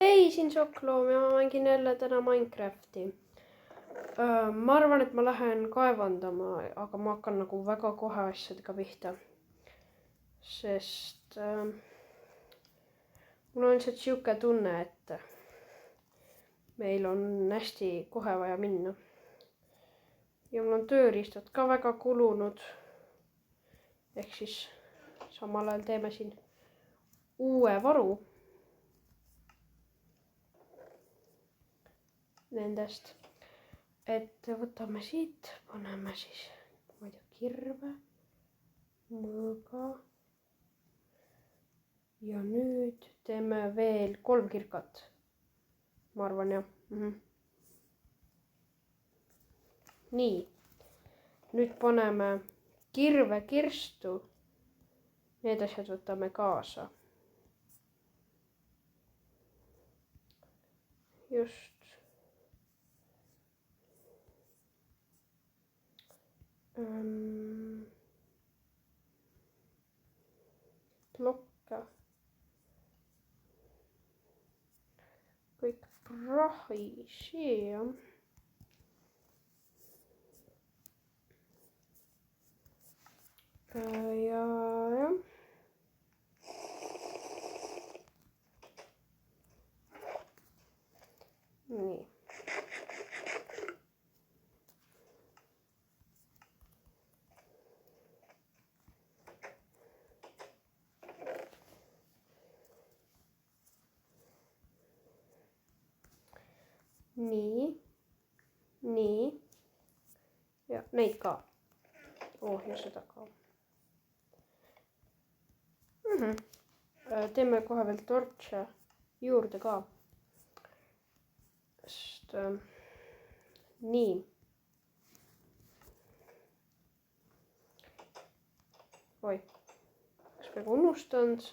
Hei, siin Sokloom ja ma mängin jälle täna Minecrafti. Ma arvan, et ma lähen kaevandama, aga ma hakkan nagu väga kohe asjadega pihta. Sest mul on lihtsalt siuke tunne, et meil on hästi kohe vaja minna. Ja mul on tööriistad ka väga kulunud. Ehk siis samal ajal teeme siin uue varu nendest. Et võtame siit, paneme siis, ma ei tea, kirve, mõõga. Ja nüüd teeme veel 3 kirkat. Ma arvan, jah. Nii. Nüüd paneme kirve kirstu. Need asjad võtame kaasa. Just. Plokke. Kõik prahi siia. Ja. Nii. Nii. Ja neid ka. Ja seda ka. Teeme kohe veel torche juurde ka. Sest nii. Oi, kas peaaegu unustanud?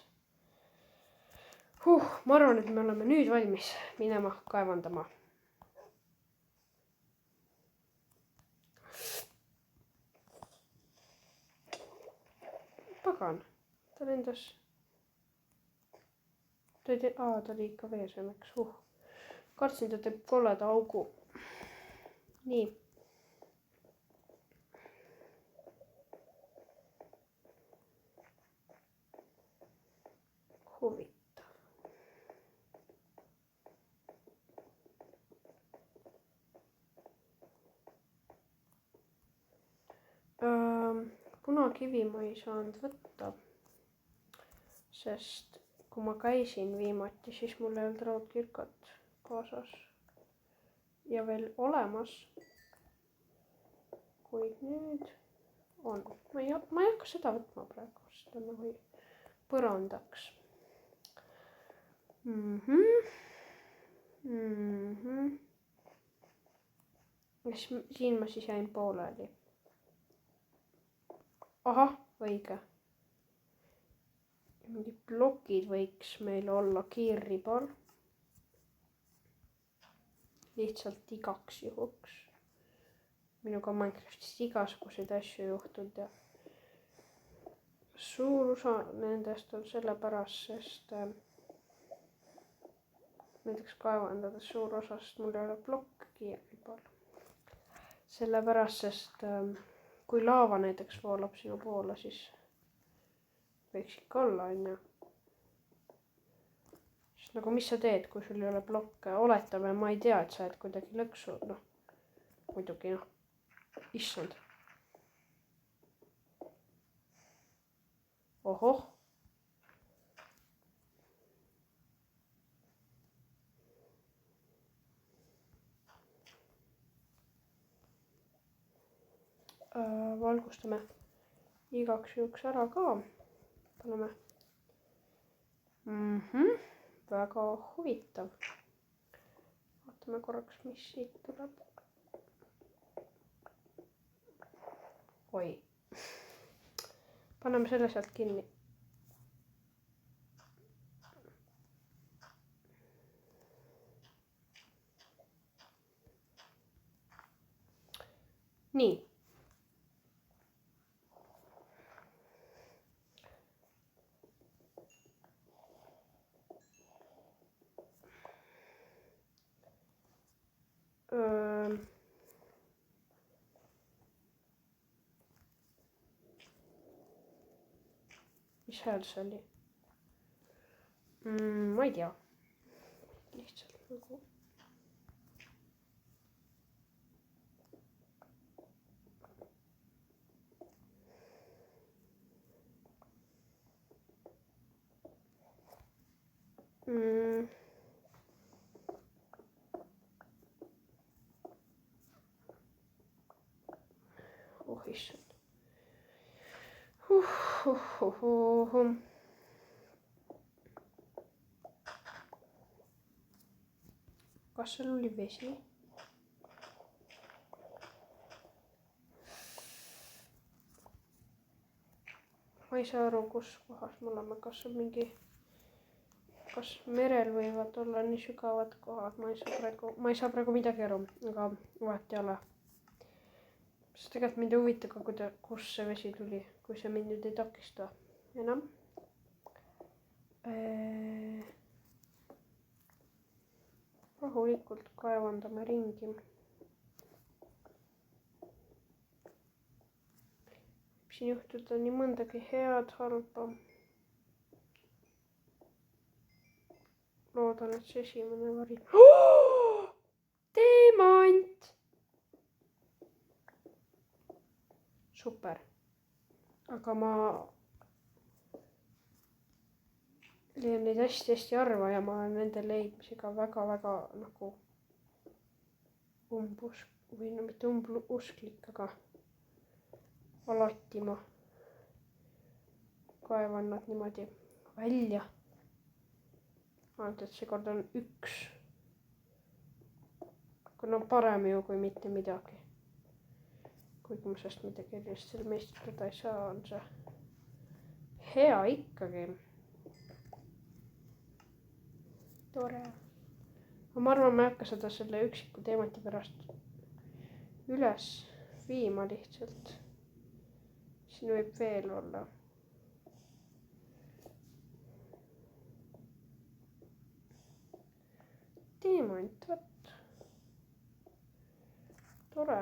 Ma arvan, et me oleme nüüd valmis minema kaevandama. Pagan, ta lendas. Ta oli ikka vees õnneks. Kartsin, ta teeb kolleda augu. Nii. Huvitav. Punakivi ma ei saanud võtta, sest kui ma käisin viimati, siis mul ei olnud raudkirkat kaasas ja veel olemas. Kuid nüüd on. Ma ei hakka seda võtma praegu, sest on nagu põrandaks. Ja siin ma siis jäin pooleli. Ahah, õige. Mingid plokid võiks meil olla kiirribal. Lihtsalt igaks juhuks. Minuga Minecraftis igasuguseid asju juhtunud ja suur osa nendest on sellepärast, sest näiteks kaevandades suur osa, sest mul ei ole plokke kiirribal. Sellepärast, sest kui laava näiteks voolab sinu poole, siis võiks ikka olla, onju. Sest nagu mis sa teed, kui sul ei ole blokke? Oletame, ma ei tea, et sa oled kuidagi lõksu, muidugi issand. Ohoh. Valgustame igaks juhuks ära ka. Paneme. Väga huvitav. Vaatame korraks, mis siit tuleb. Oi. Paneme selle sealt kinni. Nii. mis hääl see oli? Ma ei tea. Lihtsalt nagu. Oh issand. Kas seal oli vesi? Ma ei saa aru, kus kohas me oleme, kas on mingi, kas merel võivad olla nii sügavad kohad, ma ei saa praegu midagi aru, aga vahet ei ole. Sest tegelikult mind ei huvita ka, kus see vesi tuli, kui see mind nüüd ei takista enam. Rahulikult kaevandame ringi. Siin juhtuda nii mõndagi head, halba. Loodan, et see esimene vari. Teemant! Super. Aga ma leian neid hästi harva ja ma olen nende leidmisega väga nagu umbusk või no mitte umbusklik, aga alati ma kaevan nad niimoodi välja. Ainult, et seekord on üks. Aga no parem ju kui mitte midagi. Kuigi ma sest midagi erist selle meistrada ei saa, on see hea ikkagi. Tore. Ma arvan, ma ei hakka seda selle üksiku teemanti pärast üles viima lihtsalt. Siin võib veel olla. Teemant, võt. Tore.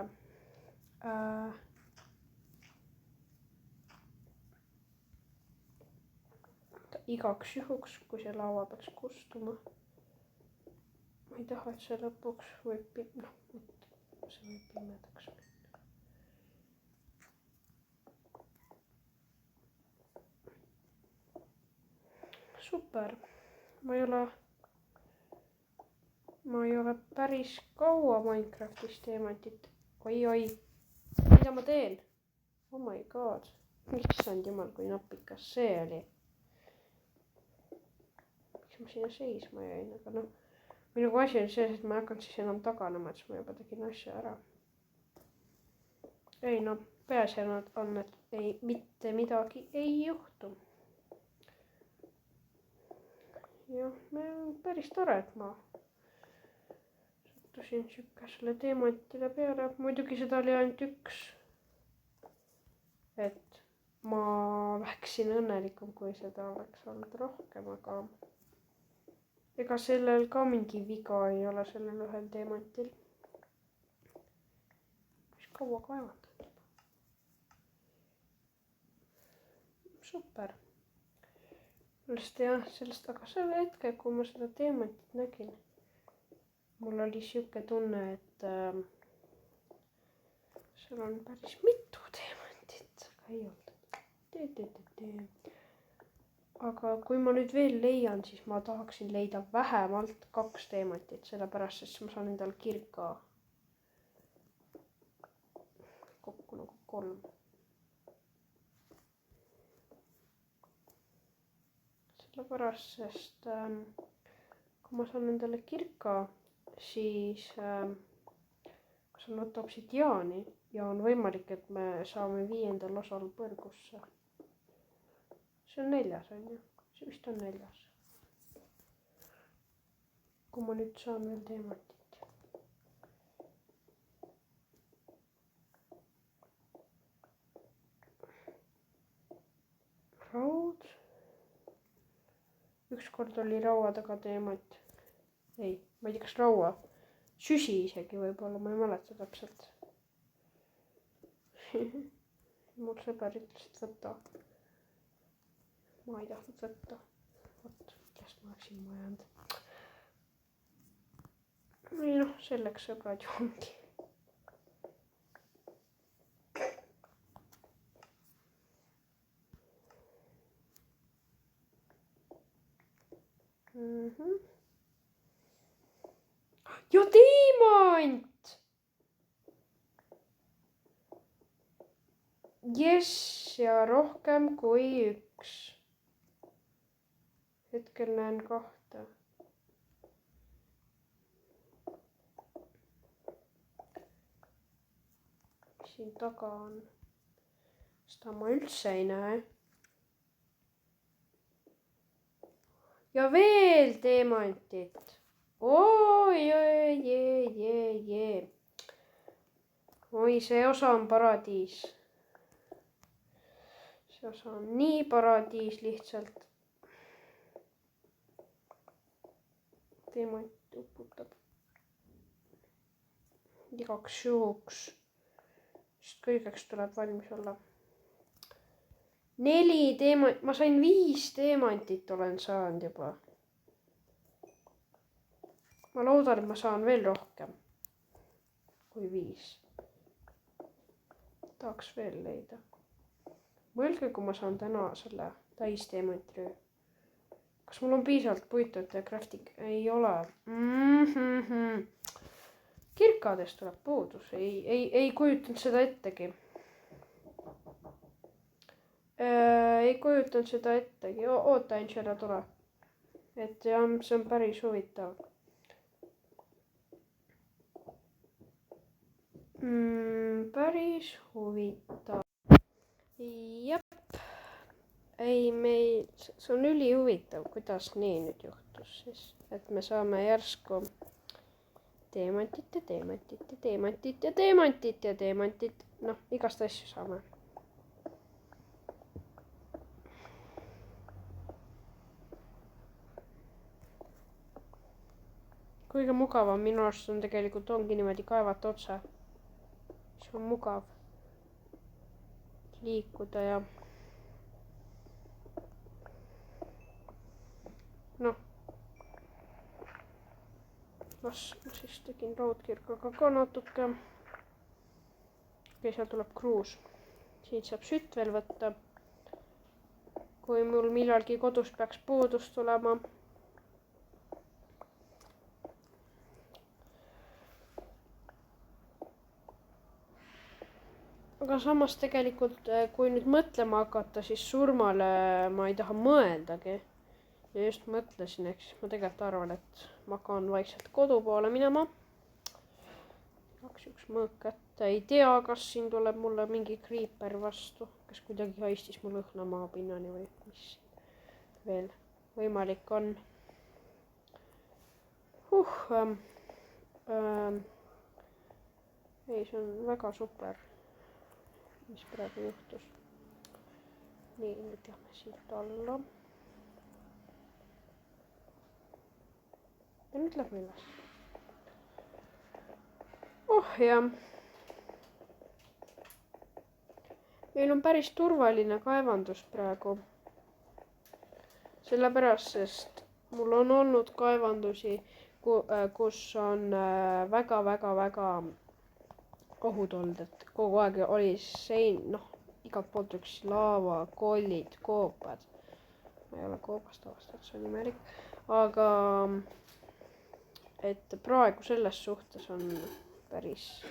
Igaks juhuks, kui see laua peaks kustuma. Ma ei taha, et see lõpuks võib, see võib pimedaks minna. Super. Ma ei ole päris kaua Minecraftis teemantit. Oi. Mida ma teen? Oh my god. Issand jumal, kui napikas see oli. Miks ma sinna seisma jäin, aga noh. Või nagu asi on selles, et ma ei hakanud siis enam taganema, et ma juba tegin asja ära. Ei no, peaasi on, et mitte midagi ei juhtu. Jah, päris tore, et ma sattusin sükasele teemantile peale. Muidugi seda oli ainult üks. Et ma läksin õnnelikum, kui seda oleks olnud rohkem, aga ega sellel ka mingi viga ei ole sellel ühel teemantil. Mis kaua kaevandanud. Super. Aga selle hetke, kui ma seda teemantit nägin, mul oli siuke tunne, et seal on päris mitu teemantit, aga ei olnud. Aga kui ma nüüd veel leian, siis ma tahaksin leida vähemalt 2 teemantit, sellepärast, et ma saan endale kirka kokku nagu 3. Sellepärast, sest kui ma saan endale kirka, siis ma saan võtta obsidiaani ja on võimalik, et me saame 5. osal põrgusse. See on 4, on ju? See vist on 4. Kui ma nüüd saan veel teemantit. Raud. Ükskord oli raua taga teemant. Ei, ma ei tea, kas raua. Süsi isegi võib-olla, ma ei mäleta täpselt. Mul sõber ütles, et võta. ma ei tahtnud võtta. Vot, millest ma oleks ilma jäänud. Ei noh, selleks sõbrad ju ongi. Ja diamant! Jess, ja rohkem kui üks. Hetkel näen 2. Siin taga on. Seda ma üldse ei näe. Ja veel diamantid. Oi. Oi, see osa on paradiis. See osa on nii paradiis lihtsalt. Diamant uputab. Igaks juhuks. Sest kõigeks tuleb valmis olla. 4 diamant, ma sain 5 diamantit olen saanud juba. Ma loodan, et ma saan veel rohkem kui 5. Tahaks veel leida. Mõelge, kui ma saan täna selle täis diamantiröö. Kas mul on piisavalt puitu, et crafting ei ole? Kirkadest tuleb puudus. Ei kujutanud seda ettegi. Ei kujutanud seda ettegi. Oota, Angela, tule. Et jah, see on päris huvitav. Päris huvitav. Jep. Ei, see on üli huvitav, kuidas nii nüüd juhtus siis. Et me saame järsku teemantit. Noh, igast asju saame. Kõige mugavam minu arust on tegelikult ongi niimoodi kaevata otse. See on mugav liikuda ja noh. Las ma siis tegin raudkirkaga ka natuke. Okei, seal tuleb kruus. Siin saab sütt veel võtta. Kui mul millalgi kodus peaks puudus tulema. Aga samas tegelikult, kui nüüd mõtlema hakata, siis surmale ma ei taha mõeldagi. Ja just mõtlesin, eks ma tegelikult arvan, et ma hakkan vaikselt kodu poole minema. Jaks üks mõõk kätte. Ei tea, kas siin tuleb mulle mingi creeper vastu, kes kuidagi haistis mul õhna maapinnani või mis veel võimalik on. Ei, see on väga super. Mis praegu juhtus. Nii, nüüd lähme siit alla. Ja nüüd lähme üles. Jah. Meil on päris turvaline kaevandus praegu. Sellepärast, sest mul on olnud kaevandusi, kus on väga ohud olnud, et kogu aeg oli sein, igalt poolt üks laava, kollid, koopad. Ma ei ole koopast avastanud, see on imelik. Aga et praegu selles suhtes on päris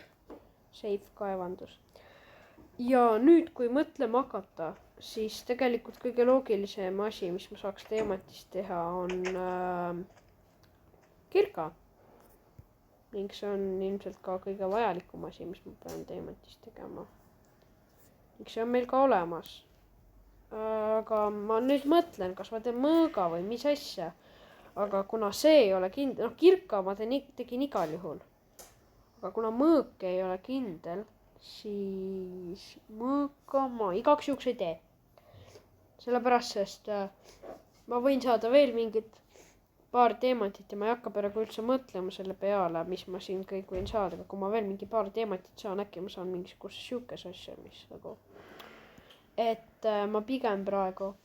safe kaevandus. Ja nüüd, kui mõtlema hakata, siis tegelikult kõige loogilisem asi, mis ma saaks diamantist teha, on kirka. Ning see on ilmselt ka kõige vajalikum asi, mis ma pean diamantist tegema. Ning see on meil ka olemas. Aga ma nüüd mõtlen, kas ma teen mõõga või mis asja. Aga kuna see ei ole kindel, kirka ma tegin igal juhul. Aga kuna mõõk ei ole kindel, siis mõõka ma igaks juhuks ei tee. Sellepärast, sest ma võin saada veel mingit paar diamantit ja ma ei hakka praegu üldse mõtlema selle peale, mis ma siin kõik võin saada, aga kui ma veel mingi paar diamantit saan, äkki ma saan mingisuguse siukese asja, mis nagu. Et ma pigem praegu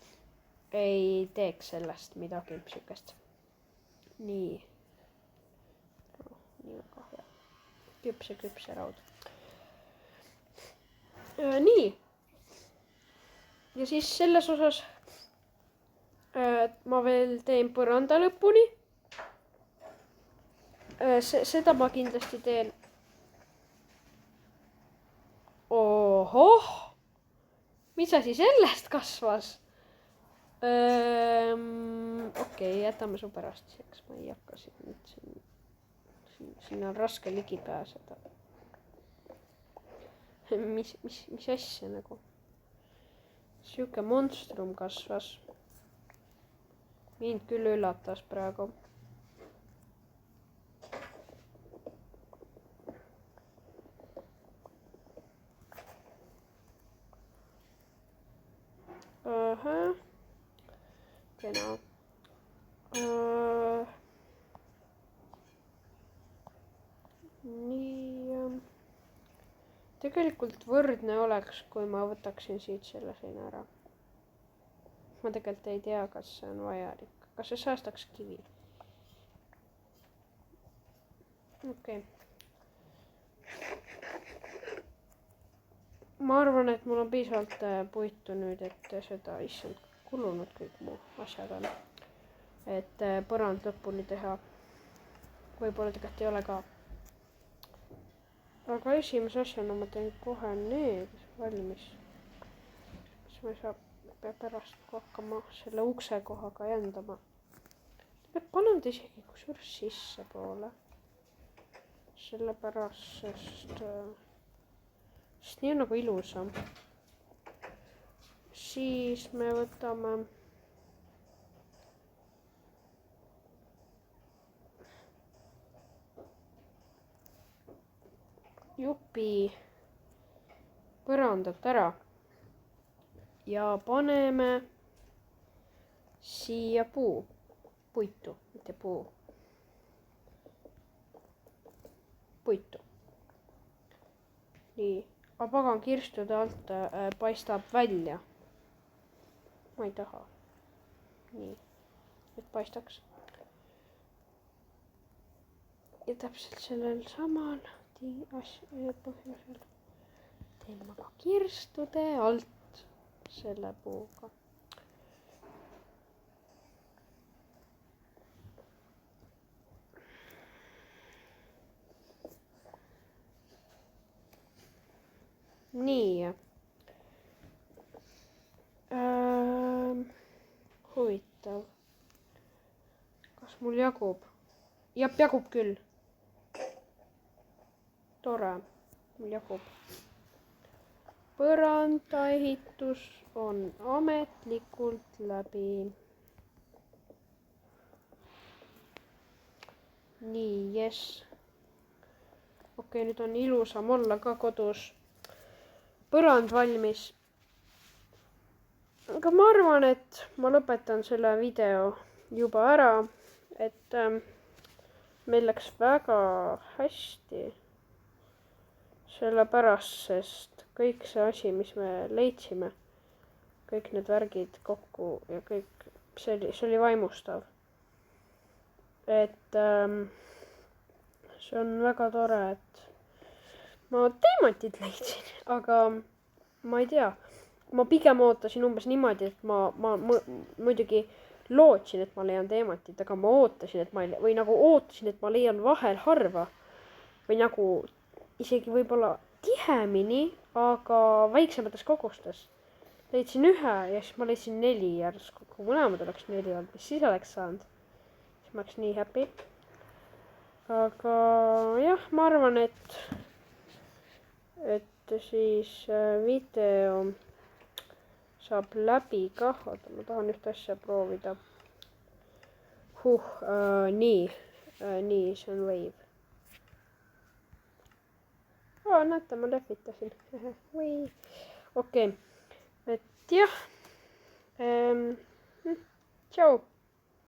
ei teeks sellest midagi sihukest. Nii. Nii väga hea. Küpse raud. Nii. Ja siis selles osas ma veel teen põranda lõpuni. Seda ma kindlasti teen. Ohoh! Mis asi sellest kasvas? Okei, jätame su pärastiseks. Ma ei hakka siin on raske ligi pääseda. Mis asja nagu? Siuke monstrum kasvas. Mind küll üllatas praegu. Kena. Nii. Tegelikult võrdne oleks, kui ma võtaksin siit selle seina ära. Ma tegelikult ei tea, kas see on vajalik. Kas see säästaks kivi? Okei. Ma arvan, et mul on piisavalt puitu nüüd, et seda issand kulunud kõik mu asjad on. Et põrand lõpuni teha. Võib-olla tegelikult ei ole ka. Aga esimese asjana ma teen kohe need valmis. Siis ma ei saa pärast hakkama selle ukse kohaga jändama. Panen ta isegi kusjuures sisse poole. Sellepärast, sest nii on nagu ilusam. Siis me võtame jupi põrandat ära ja paneme siia puitu, mitte puitu. Nii, aga pagan kirstude alt paistab välja. Ma ei taha. Nii, et paistaks. Ja täpselt sellel samal põhjusel teen ma ka kirstude alt selle puuga. Nii. Huvitav. Kas mul jagub? Jagub küll. Tore, mul jagub. Põrandaehitus on ametlikult läbi. Nii, jess. Okei, nüüd on ilusam olla ka kodus. Põrand valmis. Aga ma arvan, et ma lõpetan selle video juba ära, et meil läks väga hästi. Sellepärast, sest kõik see asi, mis me leidsime, kõik need värgid kokku ja kõik, see oli vaimustav. Et see on väga tore, et ma teemantid leidsin, aga ma ei tea. Ma pigem ootasin umbes niimoodi, et ma muidugi lootsin, et ma leian teemantit, aga ma ootasin, et ma leian vahel harva või nagu isegi võib-olla tihemini, aga väiksemates kogustes. Leidsin ühe ja siis ma leidsin 4 järsku, kui mõlemad oleks 4 olnud, mis siis oleks saanud. Siis ma oleks nii happy. Aga jah, ma arvan, et siis video saab läbi kah. Oota, ma tahan ühte asja proovida. Nii, see on wave. Näete, ma lehvitasin. Okei, et jah. Tšau.